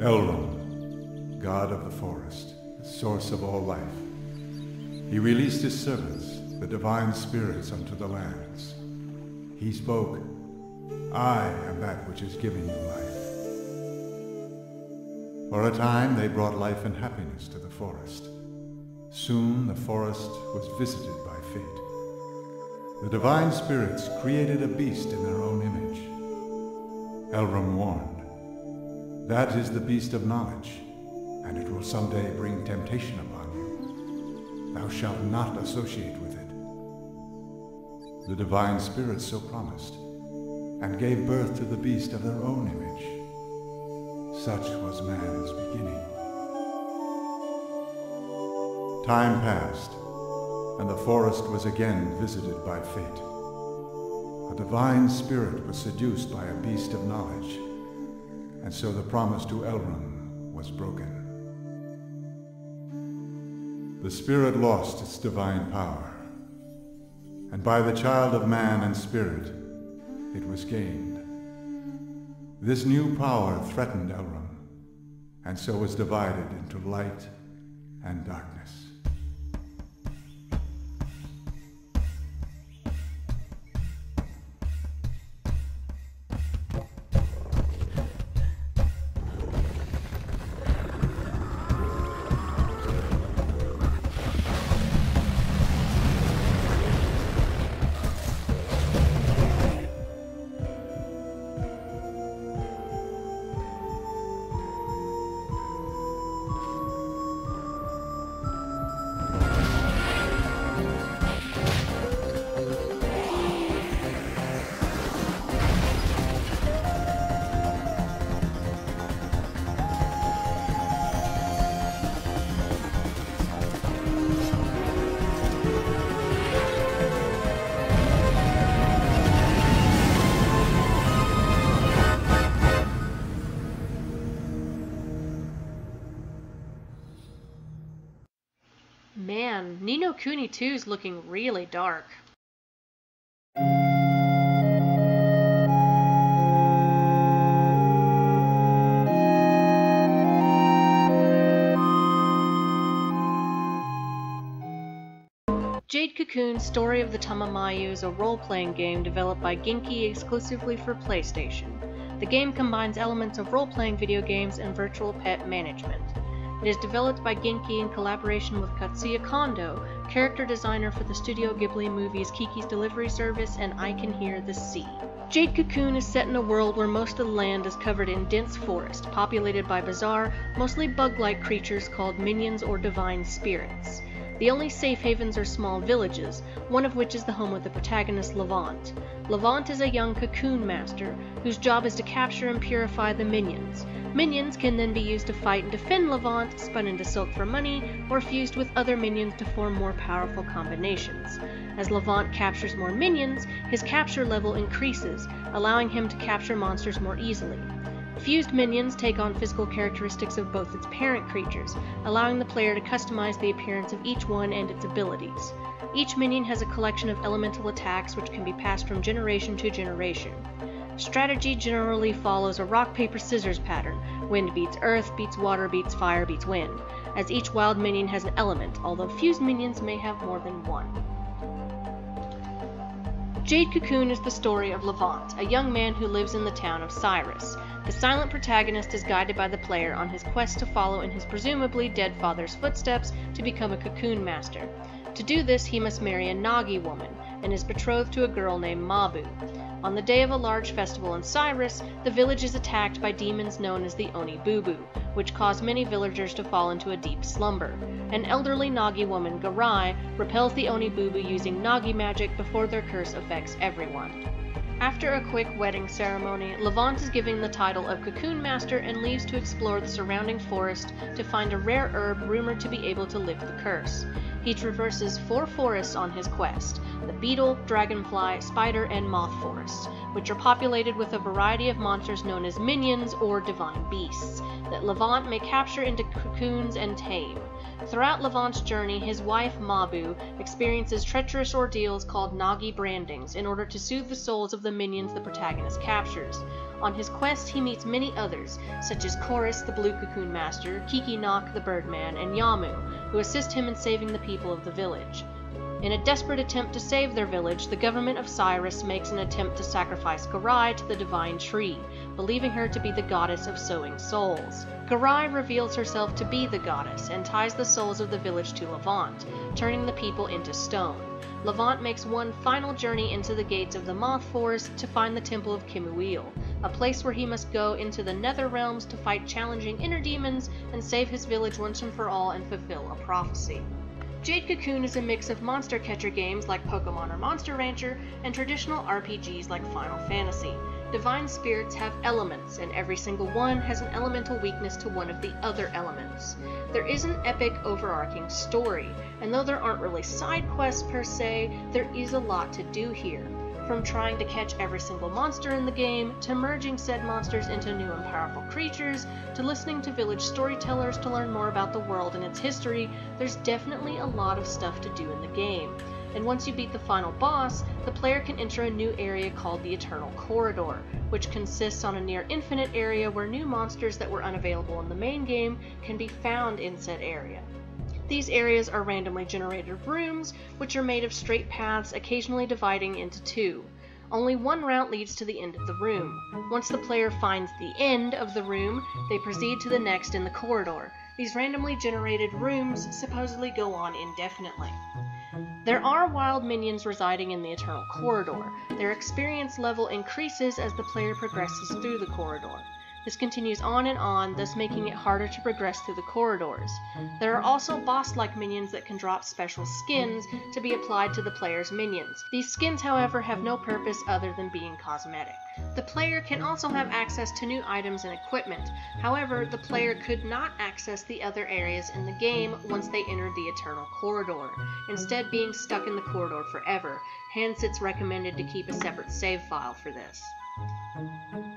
Elrond, god of the forest, the source of all life. He released his servants, the divine spirits, unto the lands. He spoke, "I am that which is giving you life." For a time they brought life and happiness to the forest. Soon the forest was visited by fate. The divine spirits created a beast in their own image. Elrond warned, "That is the beast of knowledge, and it will someday bring temptation upon you. Thou shalt not associate with it." The divine spirits so promised, and gave birth to the beast of their own image. Such was man's beginning. Time passed, and the forest was again visited by fate. A divine spirit was seduced by a beast of knowledge, and so the promise to Elrond was broken. The spirit lost its divine power, and by the child of man and spirit, it was gained. This new power threatened Elrond, and so was divided into light and darkness. Man, Ni no Kuni 2's looking really dark. Jade Cocoon Story of the Tamamayu is a role-playing game developed by Genki exclusively for PlayStation. The game combines elements of role-playing video games and virtual pet management. It is developed by Genki in collaboration with Katsuya Kondo, character designer for the Studio Ghibli movies Kiki's Delivery Service and I Can Hear the Sea. Jade Cocoon is set in a world where most of the land is covered in dense forest, populated by bizarre, mostly bug-like creatures called minions or divine spirits. The only safe havens are small villages, one of which is the home of the protagonist Levant. Levant is a young cocoon master, whose job is to capture and purify the minions. Minions can then be used to fight and defend Levant, spun into silk for money, or fused with other minions to form more powerful combinations. As Levant captures more minions, his capture level increases, allowing him to capture monsters more easily. Fused minions take on physical characteristics of both its parent creatures, allowing the player to customize the appearance of each one and its abilities. Each minion has a collection of elemental attacks which can be passed from generation to generation. Strategy generally follows a rock-paper-scissors pattern. Wind beats earth, beats water, beats fire, beats wind, as each wild minion has an element, although fused minions may have more than one. Jade Cocoon is the story of Levant, a young man who lives in the town of Cyrus. The silent protagonist is guided by the player on his quest to follow in his presumably dead father's footsteps to become a cocoon master. To do this, he must marry a Nagi woman, and is betrothed to a girl named Mabu. On the day of a large festival in Cyrus, the village is attacked by demons known as the Oni-Bubu, which cause many villagers to fall into a deep slumber. An elderly Nagi woman, Garai, repels the Oni-Bubu using Nagi magic before their curse affects everyone. After a quick wedding ceremony, Levant is given the title of Cocoon Master and leaves to explore the surrounding forest to find a rare herb rumored to be able to lift the curse. He traverses 4 forests on his quest, the beetle, dragonfly, spider, and moth forests, which are populated with a variety of monsters known as minions or divine beasts, that Levant may capture into cocoons and tame. Throughout Levant's journey, his wife, Mabu, experiences treacherous ordeals called Nagi brandings in order to soothe the souls of the minions the protagonist captures. On his quest, he meets many others, such as Chorus, the Blue Cocoon Master, Kiki Nok, the Birdman, and Yamu, who assist him in saving the people of the village. In a desperate attempt to save their village, the government of Cyrus makes an attempt to sacrifice Garai to the divine tree, believing her to be the goddess of sowing souls. Garai reveals herself to be the goddess and ties the souls of the village to Levant, turning the people into stone. Levant makes one final journey into the gates of the Moth Forest to find the Temple of Kimuil, a place where he must go into the Nether Realms to fight challenging inner demons and save his village once and for all and fulfill a prophecy. Jade Cocoon is a mix of monster catcher games like Pokemon or Monster Rancher and traditional RPGs like Final Fantasy. Divine spirits have elements, and every single one has an elemental weakness to one of the other elements. There is an epic, overarching story, and though there aren't really side quests per se, there is a lot to do here. From trying to catch every single monster in the game, to merging said monsters into new and powerful creatures, to listening to village storytellers to learn more about the world and its history, there's definitely a lot of stuff to do in the game. And once you beat the final boss, the player can enter a new area called the Eternal Corridor, which consists on a near infinite area where new monsters that were unavailable in the main game can be found in said area. These areas are randomly generated rooms, which are made of straight paths occasionally dividing into two. Only one route leads to the end of the room. Once the player finds the end of the room, they proceed to the next in the corridor. These randomly generated rooms supposedly go on indefinitely. There are wild minions residing in the Eternal Corridor. Their experience level increases as the player progresses through the corridor. This continues on, thus making it harder to progress through the corridors. There are also boss-like minions that can drop special skins to be applied to the player's minions. These skins, however, have no purpose other than being cosmetic. The player can also have access to new items and equipment. However, the player could not access the other areas in the game once they entered the Eternal Corridor, instead being stuck in the corridor forever. Hence, it's recommended to keep a separate save file for this.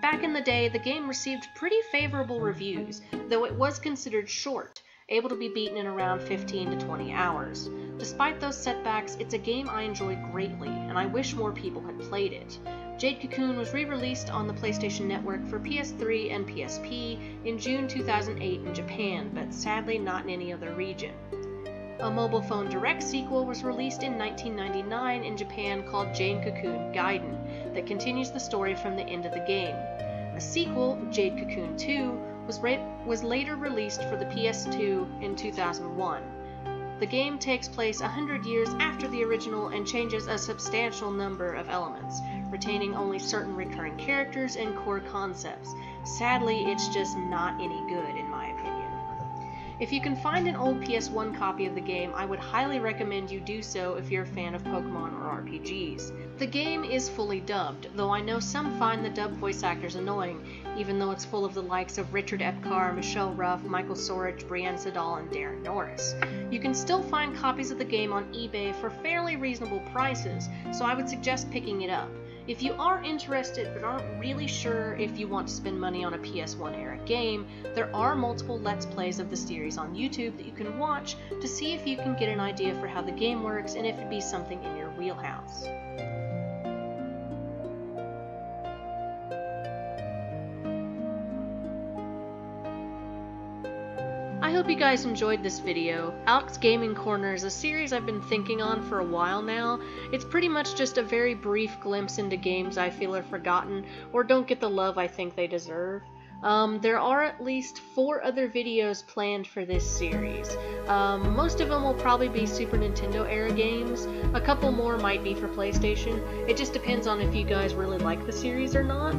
Back in the day, the game received pretty favorable reviews, though it was considered short, able to be beaten in around 15 to 20 hours. Despite those setbacks, it's a game I enjoyed greatly, and I wish more people had played it. Jade Cocoon was re-released on the PlayStation Network for PS3 and PSP in June 2008 in Japan, but sadly not in any other region. A mobile phone direct sequel was released in 1999 in Japan called Jade Cocoon Gaiden that continues the story from the end of the game. A sequel, Jade Cocoon 2, was later released for the PS2 in 2001. The game takes place 100 years after the original and changes a substantial number of elements, retaining only certain recurring characters and core concepts. Sadly, it's just not any good in my opinion. If you can find an old PS1 copy of the game, I would highly recommend you do so if you're a fan of Pokemon or RPGs. The game is fully dubbed, though I know some find the dubbed voice actors annoying, even though it's full of the likes of Richard Epcar, Michelle Ruff, Michael Sorich, Brienne Sedal, and Darren Norris. You can still find copies of the game on eBay for fairly reasonable prices, so I would suggest picking it up. If you are interested but aren't really sure if you want to spend money on a PS1 era game, there are multiple Let's Plays of the series on YouTube that you can watch to see if you can get an idea for how the game works and if it'd be something in your wheelhouse. I hope you guys enjoyed this video. Alex Gaming Corner is a series I've been thinking on for a while now. It's pretty much just a very brief glimpse into games I feel are forgotten or don't get the love I think they deserve. There are at least 4 other videos planned for this series. Most of them will probably be Super Nintendo era games. A couple more might be for PlayStation. It just depends on if you guys really like the series or not.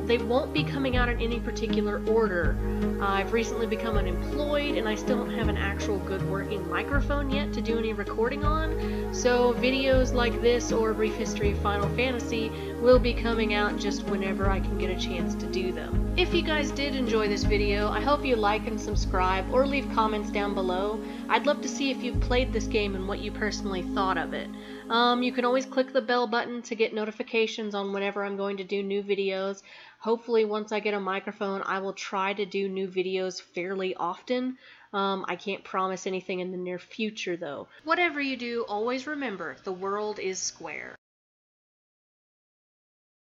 They won't be coming out in any particular order. I've recently become unemployed and I still don't have an actual good working microphone yet to do any recording on, so videos like this or a brief history of Final Fantasy will be coming out just whenever I can get a chance to do them. If you guys did enjoy this video, I hope you like and subscribe or leave comments down below. I'd love to see if you've played this game and what you personally thought of it. You can always click the bell button to get notifications on whenever I'm going to do new videos. Hopefully once I get a microphone, I will try to do new videos fairly often. I can't promise anything in the near future though. Whatever you do, always remember, the world is square.